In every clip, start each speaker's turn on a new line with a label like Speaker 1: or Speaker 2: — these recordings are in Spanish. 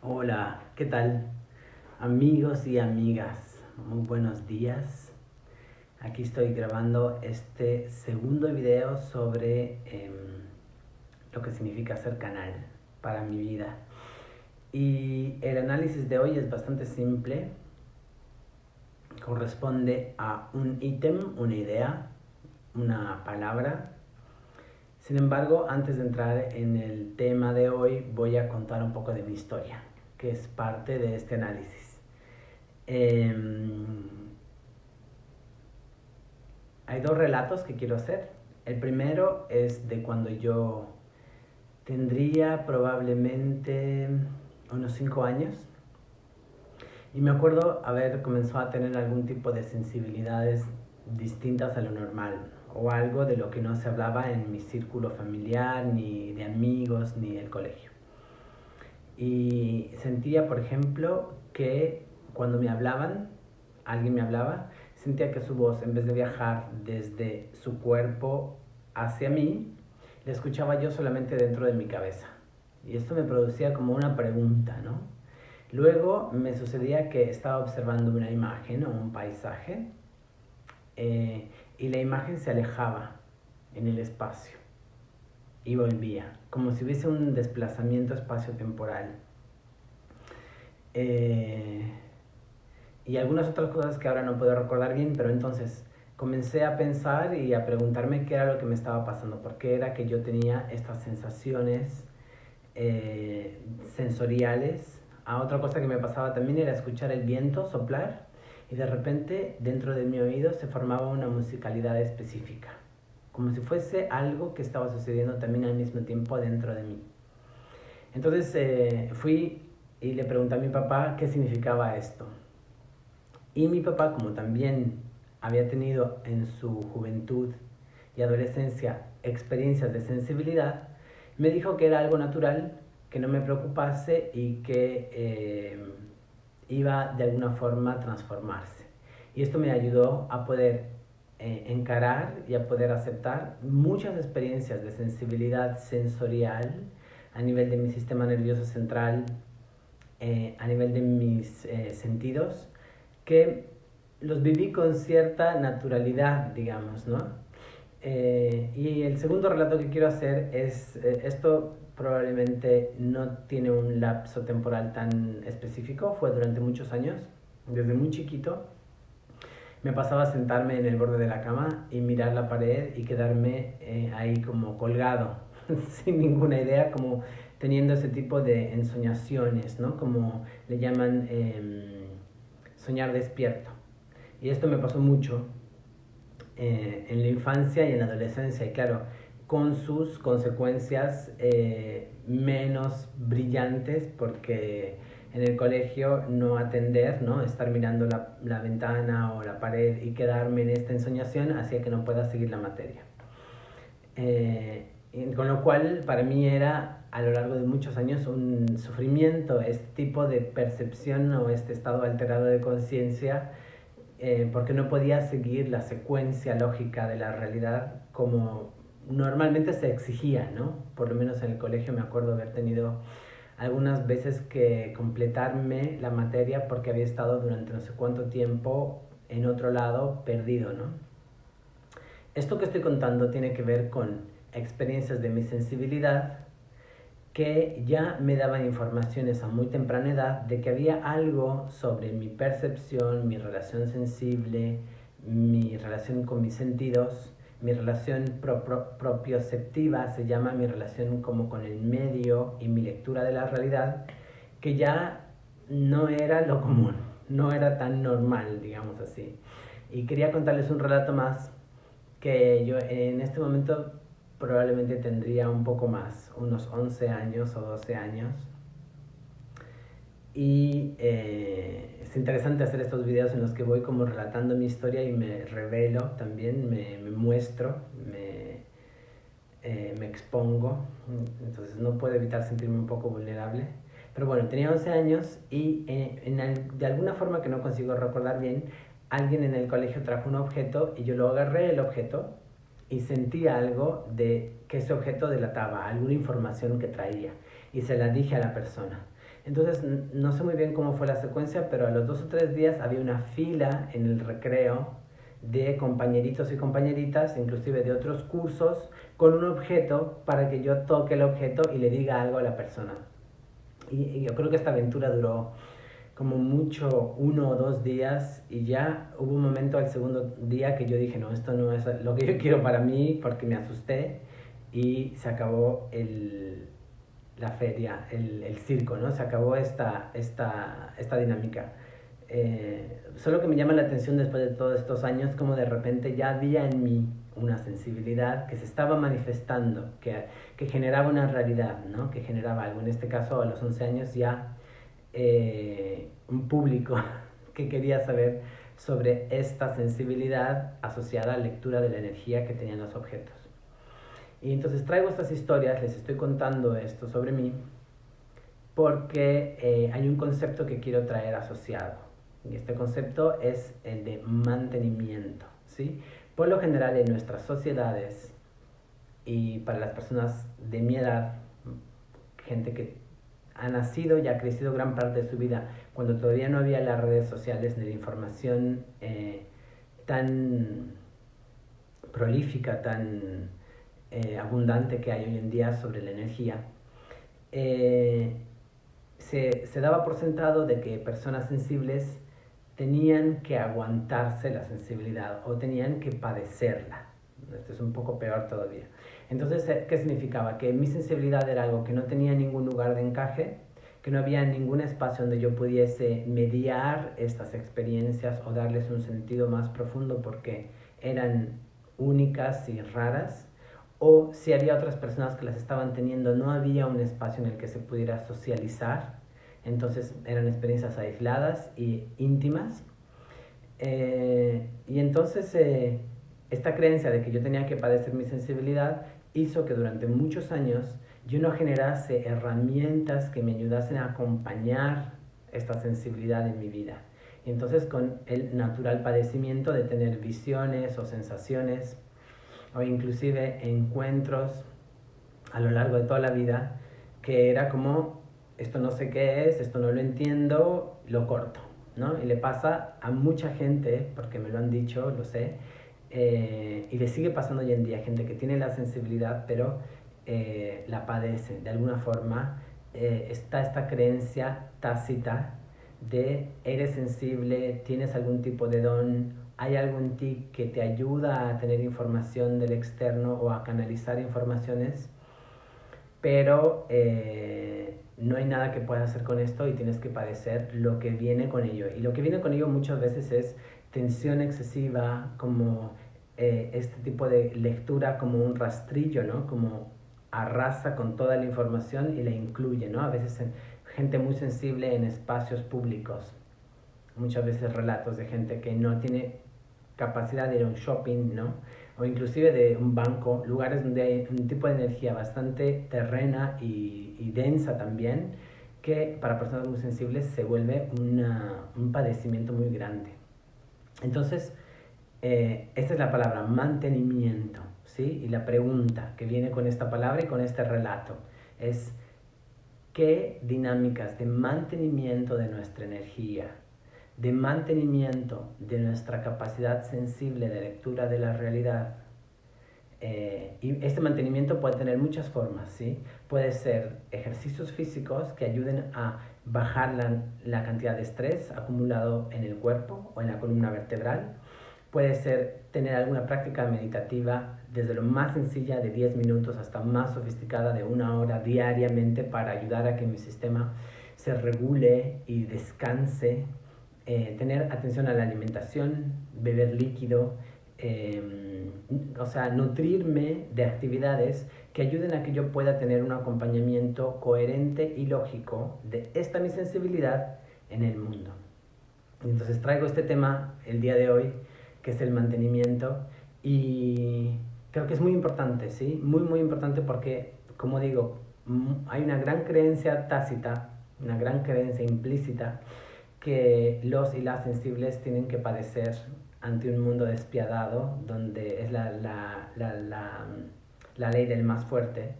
Speaker 1: Hola, ¿qué tal? Amigos y amigas, muy buenos días. Aquí estoy grabando este segundo video sobre lo que significa ser canal para mi vida. Y el análisis de hoy es bastante simple. Corresponde a un ítem, una idea, una palabra. Sin embargo, antes de entrar en el tema de hoy, voy a contar un poco de mi historia, que es parte de este análisis. Hay dos relatos que quiero hacer. El primero es de cuando yo tendría probablemente unos 5 años y me acuerdo haber comenzado a tener algún tipo de sensibilidades distintas a lo normal o algo de lo que no se hablaba en mi círculo familiar, ni de amigos, ni del colegio. Y sentía, por ejemplo, que cuando me hablaban, alguien me hablaba, sentía que su voz, en vez de viajar desde su cuerpo hacia mí, la escuchaba yo solamente dentro de mi cabeza. Y esto me producía como una pregunta, ¿no? Luego me sucedía que estaba observando una imagen o un paisaje y la imagen se alejaba en el espacio y volvía, como si hubiese un desplazamiento espacio-temporal. Eh, y algunas otras cosas que ahora no puedo recordar bien, pero entonces comencé a pensar y a preguntarme qué era lo que me estaba pasando, por qué era que yo tenía estas sensaciones sensoriales. Otra cosa que me pasaba también era escuchar el viento soplar y de repente dentro de mi oído se formaba una musicalidad específica, como si fuese algo que estaba sucediendo también al mismo tiempo dentro de mí. Entonces fui y le pregunté a mi papá qué significaba esto. Y mi papá, como también había tenido en su juventud y adolescencia experiencias de sensibilidad, me dijo que era algo natural, que no me preocupase y que iba de alguna forma a transformarse. Y esto me ayudó a poder encarar y a poder aceptar muchas experiencias de sensibilidad sensorial a nivel de mi sistema nervioso central, a nivel de mis sentidos, que los viví con cierta naturalidad, digamos, ¿no? Y el segundo relato que quiero hacer es, esto probablemente no tiene un lapso temporal tan específico, fue durante muchos años, desde muy chiquito. Me pasaba a sentarme en el borde de la cama y mirar la pared y quedarme ahí como colgado, sin ninguna idea, como teniendo ese tipo de ensoñaciones, ¿no? Como le llaman soñar despierto. Y esto me pasó mucho en la infancia y en la adolescencia, y claro, con sus consecuencias menos brillantes, porque en el colegio no atender, ¿no? Estar mirando la ventana o la pared y quedarme en esta ensoñación hacía que no pueda seguir la materia. Con lo cual para mí era a lo largo de muchos años un sufrimiento este tipo de percepción o este estado alterado de conciencia, porque no podía seguir la secuencia lógica de la realidad como normalmente se exigía, ¿no? Por lo menos en el colegio me acuerdo haber tenido algunas veces que completarme la materia porque había estado durante no sé cuánto tiempo en otro lado perdido, ¿no? Esto que estoy contando tiene que ver con experiencias de mi sensibilidad que ya me daban informaciones a muy temprana edad de que había algo sobre mi percepción, mi relación sensible, mi relación con mis sentidos, mi relación propioceptiva, se llama mi relación como con el medio y mi lectura de la realidad, que ya no era lo común, no era tan normal, digamos así. Y quería contarles un relato más que yo en este momento probablemente tendría un poco más, unos 11 años o 12 años. Y es interesante hacer estos videos en los que voy como relatando mi historia y me revelo también, me muestro, me expongo. Entonces no puedo evitar sentirme un poco vulnerable. Pero bueno, tenía 11 años y de alguna forma que no consigo recordar bien, alguien en el colegio trajo un objeto y yo lo agarré el objeto y sentí algo de que ese objeto delataba, alguna información que traía, y se la dije a la persona. Entonces no sé muy bien cómo fue la secuencia, pero a los 2 o 3 días había una fila en el recreo de compañeritos y compañeritas, inclusive de otros cursos, con un objeto para que yo toque el objeto y le diga algo a la persona. Y yo creo que esta aventura duró como mucho 1 o 2 días y ya hubo un momento al segundo día que yo dije, no, esto no es lo que yo quiero para mí porque me asusté y se acabó la feria, el circo, ¿no? Se acabó esta dinámica. Solo que me llama la atención después de todos estos años como de repente ya había en mí una sensibilidad que se estaba manifestando, que generaba una realidad, ¿no? Que generaba algo. En este caso, a los 11 años ya un público que quería saber sobre esta sensibilidad asociada a la lectura de la energía que tenían los objetos. Y entonces traigo estas historias, les estoy contando esto sobre mí, porque hay un concepto que quiero traer asociado. Y este concepto es el de mantenimiento, ¿sí? Por lo general en nuestras sociedades y para las personas de mi edad, gente que ha nacido y ha crecido gran parte de su vida cuando todavía no había las redes sociales ni la información tan prolífica, tan abundante que hay hoy en día sobre la energía, se daba por sentado de que personas sensibles tenían que aguantarse la sensibilidad o tenían que padecerla. Esto es un poco peor todavía. Entonces, ¿qué significaba? Que mi sensibilidad era algo que no tenía ningún lugar de encaje, que no había ningún espacio donde yo pudiese mediar estas experiencias o darles un sentido más profundo porque eran únicas y raras, o si había otras personas que las estaban teniendo, no había un espacio en el que se pudiera socializar, entonces eran experiencias aisladas y íntimas. Y entonces esta creencia de que yo tenía que padecer mi sensibilidad hizo que durante muchos años yo no generase herramientas que me ayudasen a acompañar esta sensibilidad en mi vida. Y entonces con el natural padecimiento de tener visiones o sensaciones o inclusive encuentros a lo largo de toda la vida que era como, esto no sé qué es, esto no lo entiendo, lo corto, ¿no? Y le pasa a mucha gente, porque me lo han dicho, lo sé, y le sigue pasando hoy en día, gente que tiene la sensibilidad, pero la padece. De alguna forma está esta creencia tácita de eres sensible, tienes algún tipo de don, hay algo en ti que te ayuda a tener información del externo o a canalizar informaciones, pero no hay nada que puedas hacer con esto y tienes que padecer lo que viene con ello. Y lo que viene con ello muchas veces es tensión excesiva, como este tipo de lectura como un rastrillo, ¿no? Como arrasa con toda la información y la incluye, ¿no? A veces gente muy sensible en espacios públicos, muchas veces relatos de gente que no tiene capacidad de ir a un shopping, ¿no? O inclusive de un banco, lugares donde hay un tipo de energía bastante terrena y densa también, que para personas muy sensibles se vuelve un padecimiento muy grande. Entonces, esta es la palabra, mantenimiento, ¿sí? Y la pregunta que viene con esta palabra y con este relato es, ¿qué dinámicas de mantenimiento de nuestra energía, de mantenimiento de nuestra capacidad sensible de lectura de la realidad? Y este mantenimiento puede tener muchas formas, ¿sí? Puede ser ejercicios físicos que ayuden a bajar la cantidad de estrés acumulado en el cuerpo o en la columna vertebral. Puede ser tener alguna práctica meditativa desde lo más sencilla de 10 minutos hasta más sofisticada de 1 hora diariamente para ayudar a que mi sistema se regule y descanse. Tener atención a la alimentación, beber líquido, o sea, nutrirme de actividades que ayuden a que yo pueda tener un acompañamiento coherente y lógico de esta mi sensibilidad en el mundo. Entonces traigo este tema el día de hoy, que es el mantenimiento, y creo que es muy importante, ¿sí? Muy, muy importante porque, como digo, hay una gran creencia tácita, una gran creencia implícita que los y las sensibles tienen que padecer ante un mundo despiadado, donde es la ley del más fuerte.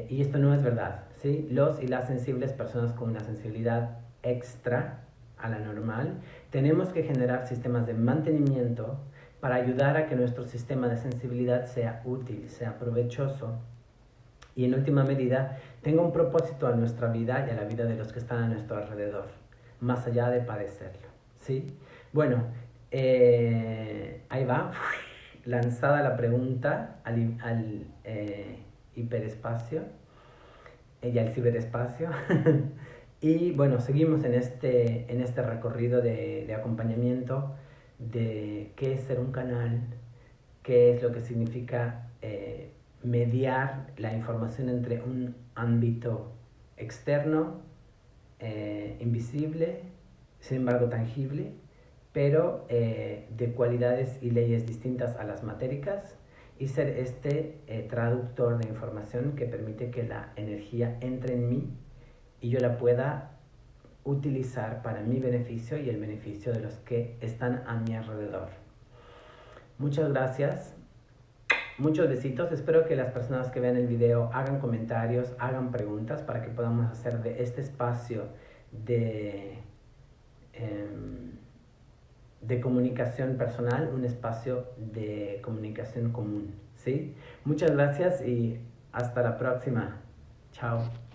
Speaker 1: Y esto no es verdad, ¿sí? Los y las sensibles, personas con una sensibilidad extra a la normal, tenemos que generar sistemas de mantenimiento para ayudar a que nuestro sistema de sensibilidad sea útil, sea provechoso y en última medida tenga un propósito a nuestra vida y a la vida de los que están a nuestro alrededor, más allá de padecerlo, ¿sí? Bueno, ahí va, lanzada la pregunta al hiperespacio y al ciberespacio. Y bueno, seguimos en este recorrido de acompañamiento de qué es ser un canal, qué es lo que significa mediar la información entre un ámbito externo, invisible, sin embargo tangible, pero de cualidades y leyes distintas a las matéricas, y ser este traductor de información que permite que la energía entre en mí y yo la pueda utilizar para mi beneficio y el beneficio de los que están a mi alrededor. Muchas gracias, muchos besitos. Espero que las personas que vean el video hagan comentarios, hagan preguntas para que podamos hacer de este espacio de comunicación personal un espacio de comunicación común, ¿sí? Muchas gracias y hasta la próxima. Chao.